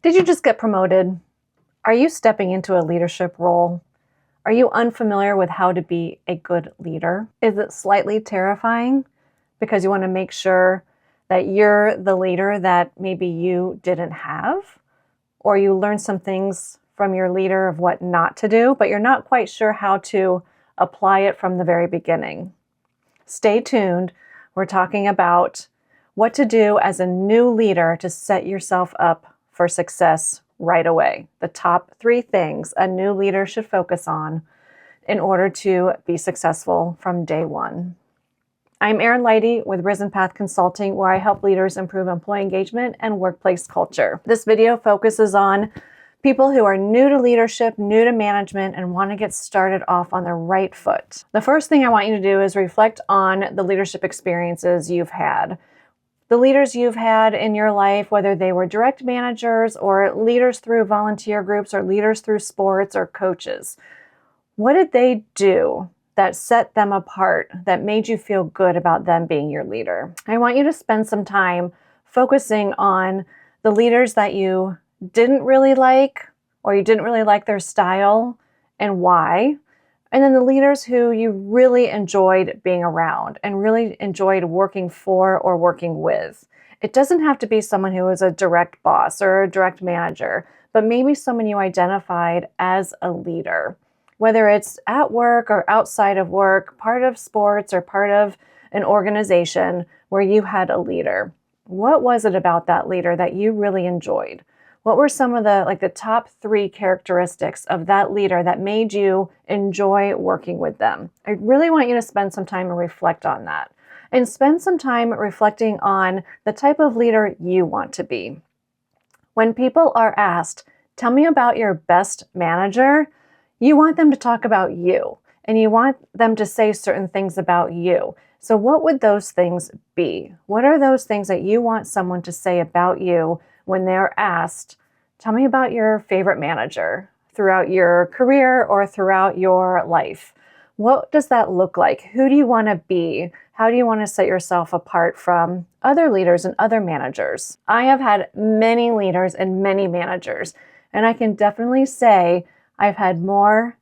Did you just get promoted? Are you stepping into a leadership role? Are you unfamiliar with how to be a good leader? Is it slightly terrifying because you want to make sure that you're the leader that maybe you didn't have? Or you learn some things from your leader of what not to do, but you're not quite sure how to apply it from the very beginning? Stay tuned. We're talking about what to do as a new leader to set yourself up for success right away. The top 3 things a new leader should focus on in order to be successful from day one. I'm Erin Lydy with Risen Path Consulting, where I help leaders improve employee engagement and workplace culture. This video focuses on people who are new to leadership, new to management, and want to get started off on the right foot. The first thing I want you to do is reflect on the leadership experiences you've had. The leaders you've had in your life, whether they were direct managers or leaders through volunteer groups or leaders through sports or coaches. What did they do that set them apart, that made you feel good about them being your leader? I want you to spend some time focusing on the leaders that you didn't really like, or you didn't really like their style and why. And then the leaders who you really enjoyed being around and really enjoyed working for or working with. It doesn't have to be someone who is a direct boss or a direct manager, but maybe someone you identified as a leader. Whether it's at work or outside of work, part of sports or part of an organization where you had a leader. What was it about that leader that you really enjoyed? What were some of the top 3 characteristics of that leader that made you enjoy working with them? I really want you to spend some time and reflect on that. And spend some time reflecting on the type of leader you want to be. When people are asked, tell me about your best manager, you want them to talk about you. And you want them to say certain things about you. So what would those things be? What are those things that you want someone to say about you when they're asked, tell me about your favorite manager throughout your career or throughout your life? What does that look like? Who do you want to be? How do you want to set yourself apart from other leaders and other managers? I have had many leaders and many managers, and I can definitely say I've had more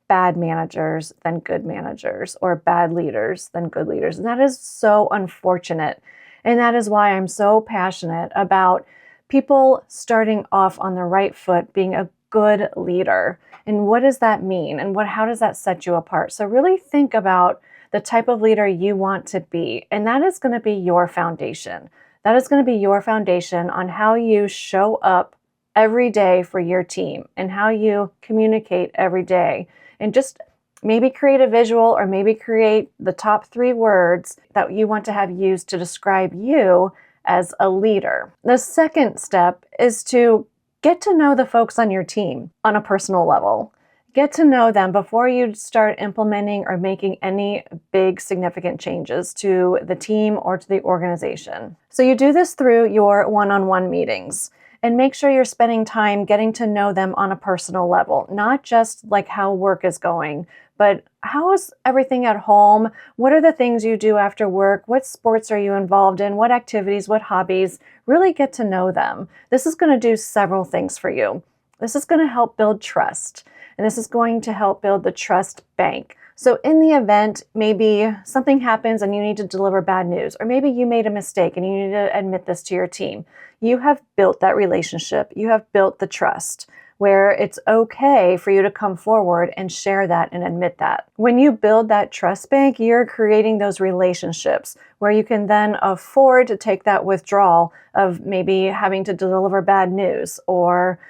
bad managers than good managers, or bad leaders than good leaders. And that is so unfortunate. And that is why I'm so passionate about people starting off on the right foot, being a good leader. And what does that mean? And how does that set you apart? So really think about the type of leader you want to be. And that is going to be your foundation. That is going to be your foundation on how you show up every day for your team and how you communicate every day. And just maybe create a visual or maybe create the top 3 words that you want to have used to describe you as a leader. The second step is to get to know the folks on your team on a personal level. Get to know them before you start implementing or making any big significant changes to the team or to the organization. So you do this through your one-on-one meetings. And make sure you're spending time getting to know them on a personal level, not just like how work is going, but how is everything at home? What are the things you do after work? What sports are you involved in? What activities, what hobbies? Really get to know them. This is going to do several things for you. This is going to help build trust, and this is going to help build the trust bank. So in the event, maybe something happens and you need to deliver bad news, or maybe you made a mistake and you need to admit this to your team. You have built that relationship. You have built the trust where it's okay for you to come forward and share that and admit that. When you build that trust bank, you're creating those relationships where you can then afford to take that withdrawal of maybe having to deliver bad news or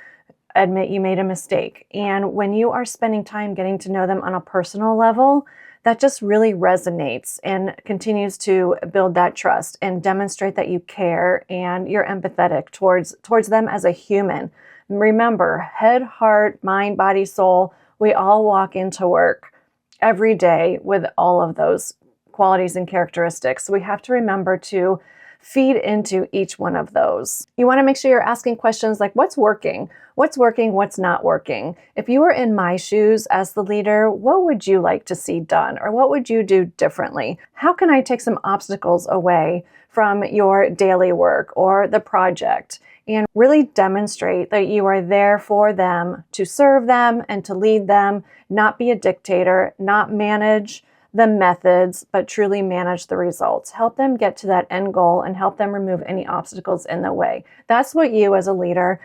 admit you made a mistake. And when you are spending time getting to know them on a personal level, that just really resonates and continues to build that trust and demonstrate that you care and you're empathetic towards them as a human. Remember, head, heart, mind, body, soul, we all walk into work every day with all of those qualities and characteristics. So we have to remember to feed into each one of those. You want to make sure you're asking questions like, what's working? What's working? What's not working? If you were in my shoes as the leader, what would you like to see done? Or what would you do differently? How can I take some obstacles away from your daily work or the project? and really demonstrate that you are there for them, to serve them and to lead them, not be a dictator, not manage the methods, but truly manage the results. Help them get to that end goal and help them remove any obstacles in the way. That's what you as a leader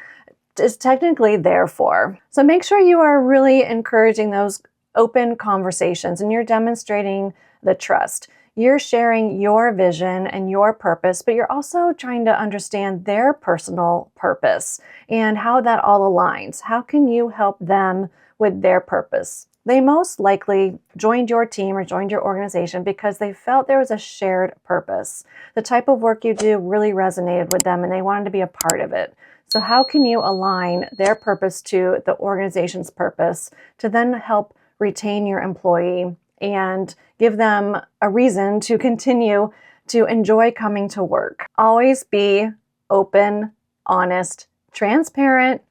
is technically there for. So make sure you are really encouraging those open conversations and you're demonstrating the trust. You're sharing your vision and your purpose, but you're also trying to understand their personal purpose and how that all aligns. How can you help them with their purpose? They most likely joined your team or joined your organization because they felt there was a shared purpose. The type of work you do really resonated with them and they wanted to be a part of it. So how can you align their purpose to the organization's purpose to then help retain your employee and give them a reason to continue to enjoy coming to work? Always be open, honest, transparent,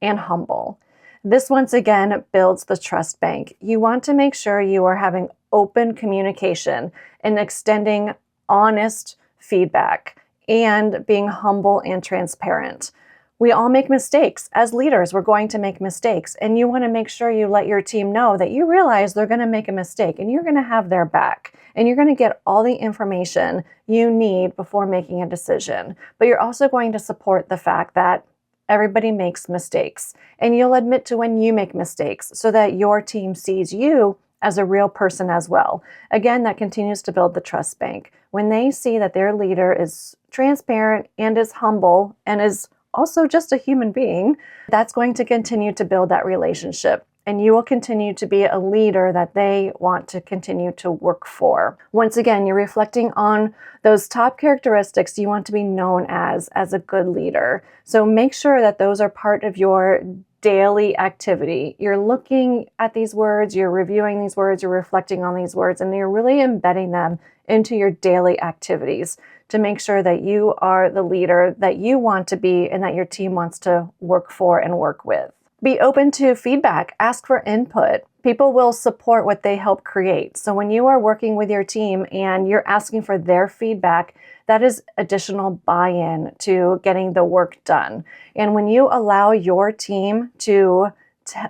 and humble. This once again builds the trust bank. You want to make sure you are having open communication and extending honest feedback and being humble and transparent. We all make mistakes. As leaders, we're going to make mistakes. And you want to make sure you let your team know that you realize they're going to make a mistake and you're going to have their back. And you're going to get all the information you need before making a decision. But you're also going to support the fact that everybody makes mistakes. And you'll admit to when you make mistakes so that your team sees you as a real person as well. Again, that continues to build the trust bank. When they see that their leader is transparent and is humble and is also just a human being, that's going to continue to build that relationship. And you will continue to be a leader that they want to continue to work for. Once again, you're reflecting on those top characteristics you want to be known as a good leader. So make sure that those are part of your daily activity. You're looking at these words, you're reviewing these words, you're reflecting on these words, and you're really embedding them into your daily activities to make sure that you are the leader that you want to be and that your team wants to work for and work with. Be open to feedback. Ask for input. People will support what they help create. So when you are working with your team and you're asking for their feedback, that is additional buy-in to getting the work done. And when you allow your team to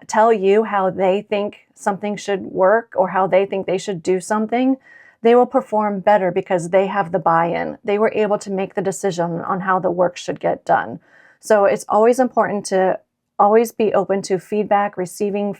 tell you how they think something should work or how they think they should do something, they will perform better because they have the buy-in. They were able to make the decision on how the work should get done. So it's always important to always be open to feedback, receiving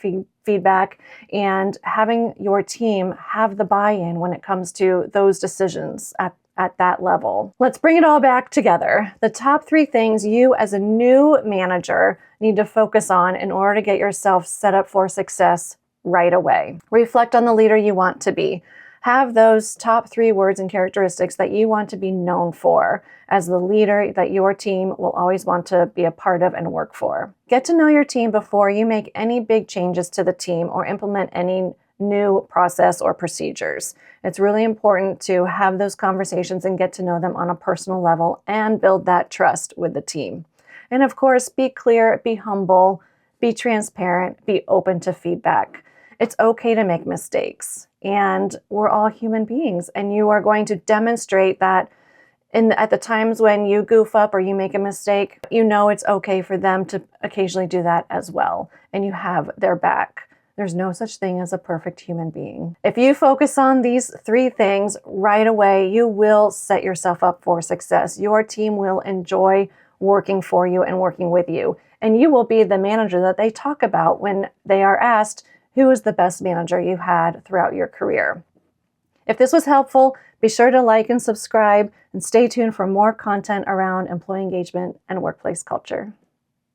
feedback, and having your team have the buy-in when it comes to those decisions at that level. Let's bring it all back together. The top 3 things you as a new manager need to focus on in order to get yourself set up for success right away. Reflect on the leader you want to be. Have those top 3 words and characteristics that you want to be known for as the leader that your team will always want to be a part of and work for. Get to know your team before you make any big changes to the team or implement any new process or procedures. It's really important to have those conversations and get to know them on a personal level and build that trust with the team. And of course, be clear, be humble, be transparent, be open to feedback. It's okay to make mistakes, and we're all human beings, and you are going to demonstrate that at the times when you goof up or you make a mistake, you know it's okay for them to occasionally do that as well, and you have their back. There's no such thing as a perfect human being. If you focus on these 3 things right away, you will set yourself up for success. Your team will enjoy working for you and working with you, and you will be the manager that they talk about when they are asked, who is the best manager you had throughout your career? If this was helpful, be sure to like and subscribe and stay tuned for more content around employee engagement and workplace culture.